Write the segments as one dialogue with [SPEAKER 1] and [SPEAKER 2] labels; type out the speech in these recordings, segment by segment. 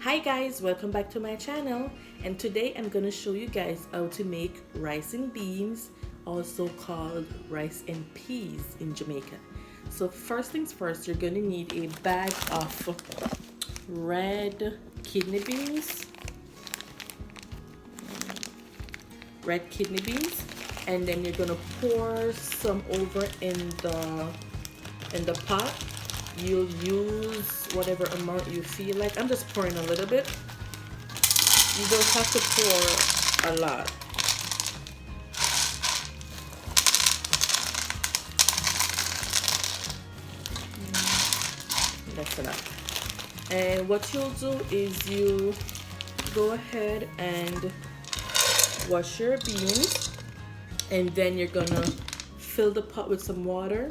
[SPEAKER 1] Hi guys, welcome back to my channel, and today I'm gonna show you guys how to make rice and beans, also called rice and peas in Jamaica. So first things first, you're gonna need a bag of red kidney beans, and then you're gonna pour some over in the pot. You'll use whatever amount you feel like. I'm just pouring a little bit. You don't have to pour a lot. That's enough. And what you'll do is you go ahead and wash your beans, and then you're gonna fill the pot with some water.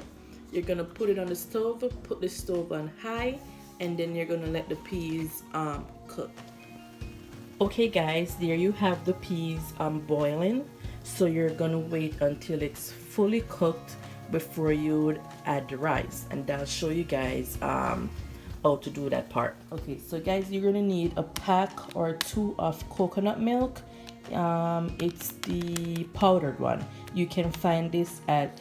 [SPEAKER 1] You're gonna put it on the stove, put the stove on high, and then you're gonna let the peas cook. Okay guys, there you have the peas boiling. So you're gonna wait until it's fully cooked before you would add the rice, and I'll show you guys how to do that part. Okay, so guys, you're gonna need a pack or two of coconut milk. It's the powdered one. You can find this at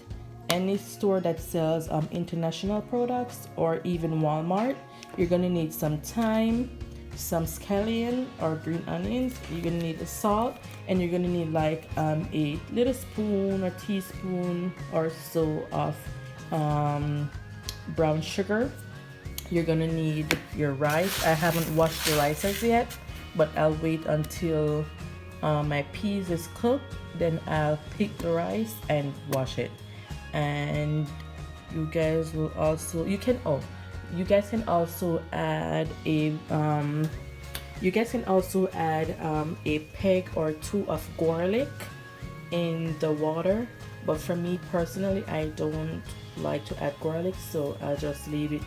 [SPEAKER 1] any store that sells international products, or even Walmart. You're gonna need some thyme, some scallion or green onions. You're gonna need the salt, and you're gonna need like a little spoon or teaspoon or so of brown sugar. You're gonna need your rice. I haven't washed the rice as yet, but I'll wait until my peas is cooked, then I'll pick the rice and wash it. And you guys will also you guys can also add a a peg or two of garlic in the water, but for me personally, I don't like to add garlic, so I'll just leave it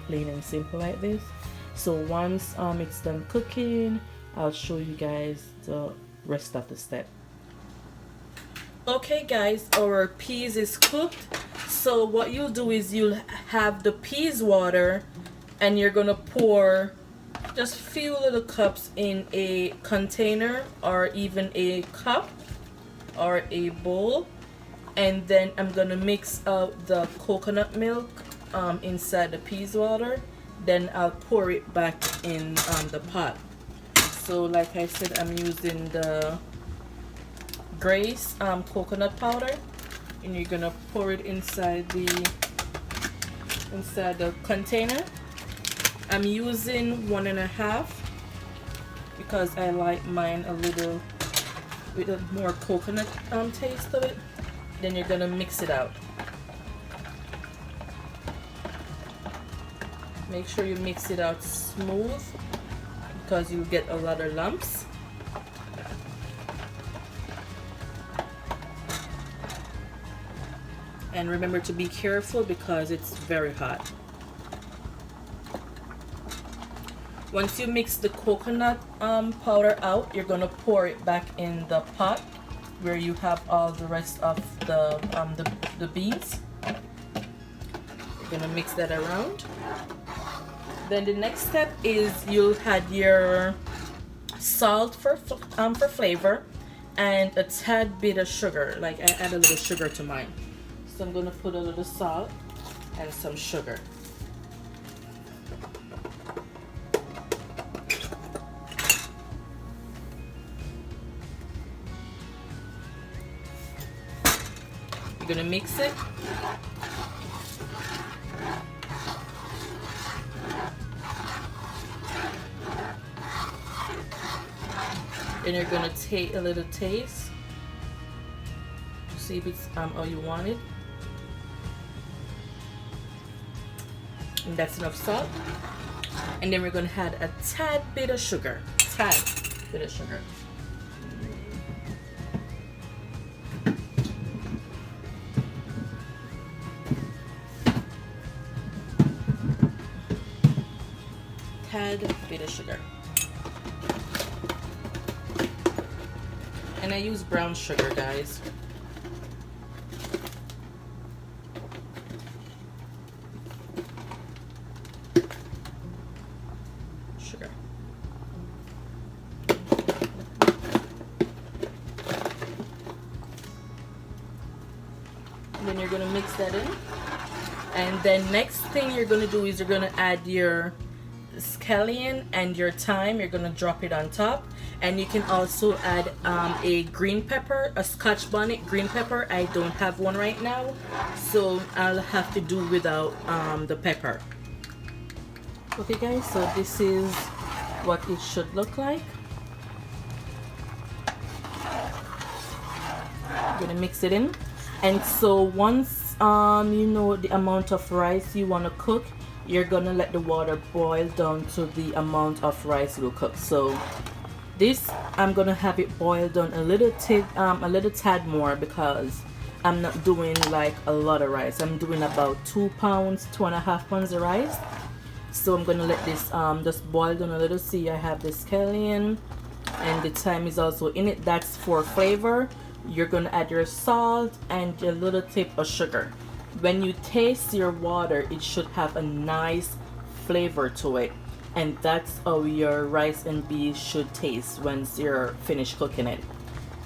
[SPEAKER 1] plain and simple like this. So once it's done cooking, I'll show you guys the rest of the step. Okay guys, our peas is cooked. So what you'll do is you'll have the peas water, and you're gonna pour just a few little cups in a container or even a cup or a bowl, and then I'm gonna mix out the coconut milk inside the peas water. Then I'll pour it back in the pot. So like I said, I'm using the Grace coconut powder, and you're gonna pour it inside the container. I'm using 1.5 because I like mine a little with a more coconut taste of it. Then you're gonna mix it out. Make sure you mix it out smooth because you get a lot of lumps. And remember to be careful because it's very hot. Once you mix the coconut powder out, you're gonna pour it back in the pot where you have all the rest of the beans. You're gonna mix that around. Then the next step is you'll add your salt for flavor, and a tad bit of sugar. Like I add a little sugar to mine. So I'm going to put a little salt and some sugar. You're going to mix it. Then you're going to take a little taste to see if it's how you want it. And that's enough salt. And then we're going to add a tad bit of sugar. Tad bit of sugar. Tad bit of sugar. And I use brown sugar, guys. Sugar. Then you're gonna mix that in. And then next thing you're gonna do is you're gonna add your scallion and your thyme. You're gonna drop it on top, and you can also add a green pepper, a Scotch bonnet green pepper. I don't have one right now, so I'll have to do without the pepper. Okay guys, so this is what it should look like. I'm gonna mix it in, and so once you know the amount of rice you want to cook, you're gonna let the water boil down to the amount of rice you'll cook. So this, I'm gonna have it boil down a little tad more, because I'm not doing like a lot of rice. I'm doing about 2 pounds, 2.5 pounds of rice. So I'm gonna let this just boil down a little. See, I have the scallion and the thyme is also in it. That's for flavor. You're gonna add your salt and a little tip of sugar. When you taste your water, it should have a nice flavor to it, and that's how your rice and beans should taste once you're finished cooking it.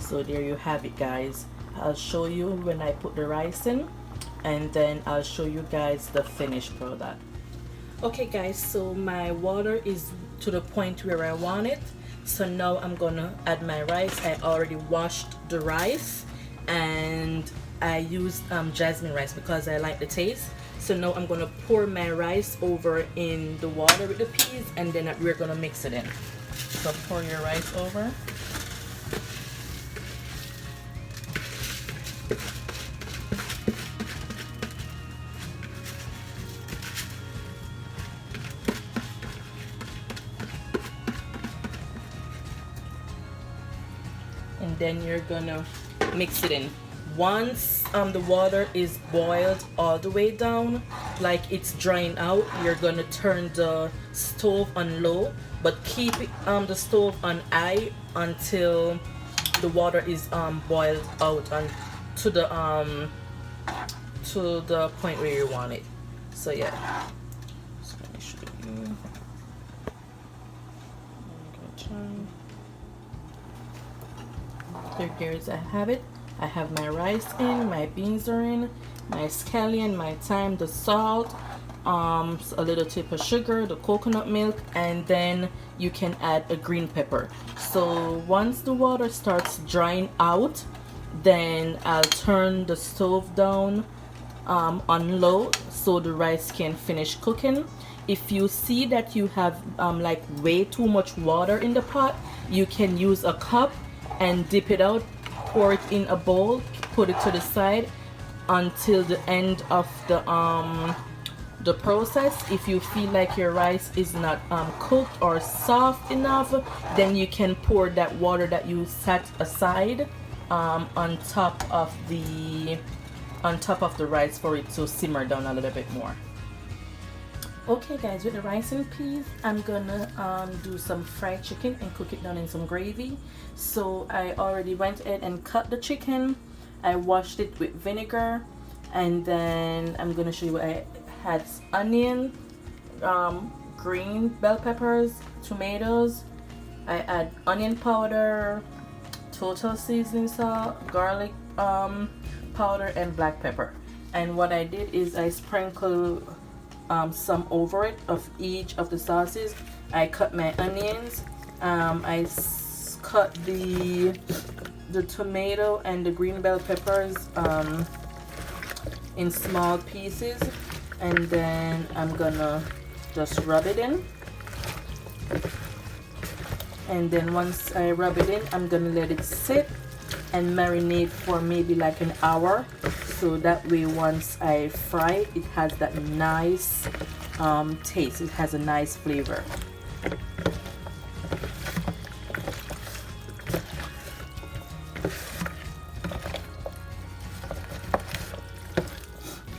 [SPEAKER 1] So there you have it guys. I'll show you when I put the rice in, and then I'll show you guys the finished product. Okay guys, so my water is to the point where I want it. So now I'm gonna add my rice. I already washed the rice, and I used jasmine rice because I like the taste. So now I'm gonna pour my rice over in the water with the peas, and then we're gonna mix it in. So pour your rice over. And then you're gonna mix it in. Once the water is boiled all the way down, like it's drying out, you're gonna turn the stove on low, but keep the stove on high until the water is boiled out on to the point where you want it. So yeah, just let me show you. There is, I have it. I have my rice in, my beans are in, my scallion, my thyme, the salt, a little tip of sugar, the coconut milk, and then you can add a green pepper. So once the water starts drying out, then I'll turn the stove down on low so the rice can finish cooking. If you see that you have like way too much water in the pot, you can use a cup and dip it out, pour it in a bowl, put it to the side until the end of the process. If you feel like your rice is not cooked or soft enough, then you can pour that water that you set aside on top of the rice for it to simmer down a little bit more. Okay guys, with the rice and peas, I'm gonna do some fried chicken and cook it down in some gravy. So I already went ahead and cut the chicken. I washed it with vinegar, and then I'm gonna show you what I had: onion, green bell peppers, tomatoes. I add onion powder, total seasoning salt, garlic powder, and black pepper. And what I did is I sprinkled some over it of each of the sauces. I cut my onions, I cut the tomato and the green bell peppers in small pieces, and then I'm gonna just rub it in. And then once I rub it in, I'm gonna let it sit and marinate for maybe like an hour, so that way once I fry it, it has that nice taste. It has a nice flavor.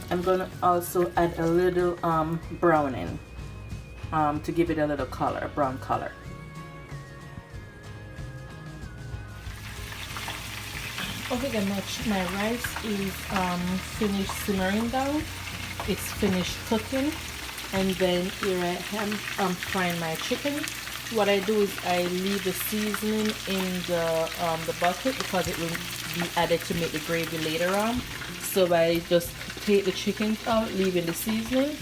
[SPEAKER 1] I'm gonna also add a little browning to give it a little color, brown color. Okay, then my rice is finished simmering down. It's finished cooking, and then here I am frying my chicken. What I do is I leave the seasoning in the bucket because it will be added to make the gravy later on. So I just take the chicken out, leaving the seasoning,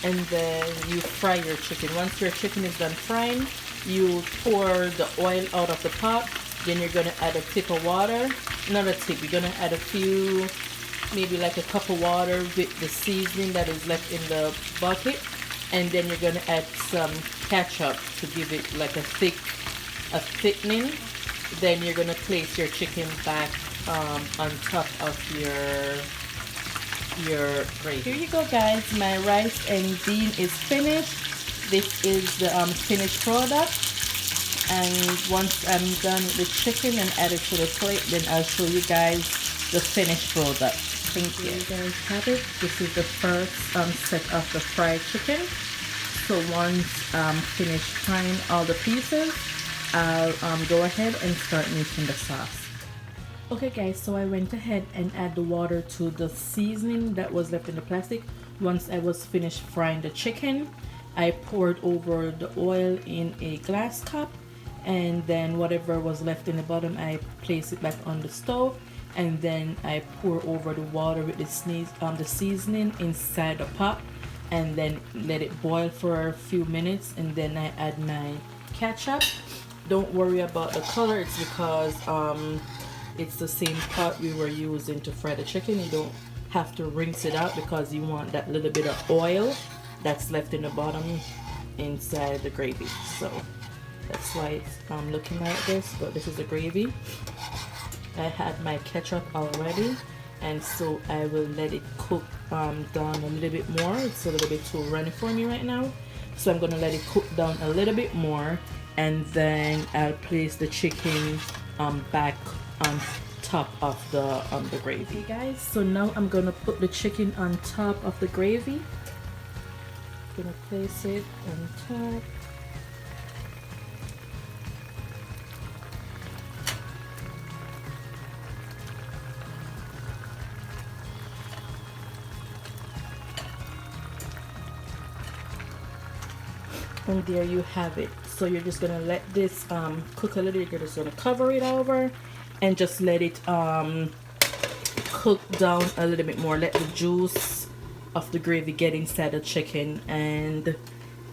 [SPEAKER 1] and then you fry your chicken. Once your chicken is done frying, you pour the oil out of the pot. Then you're gonna add a tip of water. Not a tip, you're gonna add a few, maybe like a cup of water with the seasoning that is left in the bucket. And then you're gonna add some ketchup to give it like a thickening. Then you're gonna place your chicken back on top of your gravy. Here you go, guys. My rice and bean is finished. This is the finished product. And once I'm done with the chicken and add it to the plate, then I'll show you guys the finished product. Thank you. You guys have it. This is the first set of the fried chicken. So once finished frying all the pieces, I'll go ahead and start making the sauce. Okay guys, so I went ahead and add the water to the seasoning that was left in the plastic. Once I was finished frying the chicken, I poured over the oil in a glass cup, and then whatever was left in the bottom, I place it back on the stove, and then I pour over the water with the seasoning inside the pot, and then let it boil for a few minutes, and then I add my ketchup. Don't worry about the color, it's because it's the same pot we were using to fry the chicken. You don't have to rinse it out because you want that little bit of oil that's left in the bottom inside the gravy. So that's why it's looking like this, but this is the gravy. I had my ketchup already, and so I will let it cook down a little bit more. It's a little bit too runny for me right now, so I'm gonna let it cook down a little bit more, and then I'll place the chicken back on top of the gravy. Okay guys, so now I'm gonna put the chicken on top of the gravy. Gonna place it on top. And there you have it. So you're just gonna let this cook a little. You're just gonna cover it over and just let it cook down a little bit more. Let the juice of the gravy get inside the chicken, and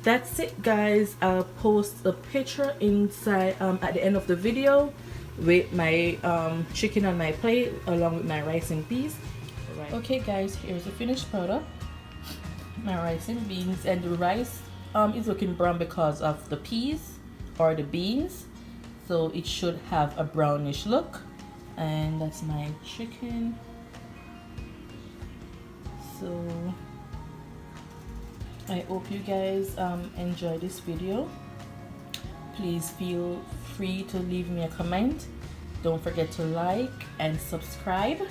[SPEAKER 1] that's it guys. I'll post a picture inside at the end of the video with my chicken on my plate along with my rice and peas. Right. Okay guys, here's the finished product. My rice and beans, and the rice is looking brown because of the peas or the beans, so it should have a brownish look. And that's my chicken. So I hope you guys enjoy this video. Please feel free to leave me a comment. Don't forget to like and subscribe,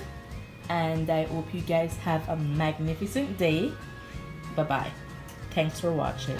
[SPEAKER 1] and I hope you guys have a magnificent day. Bye bye. Thanks for watching.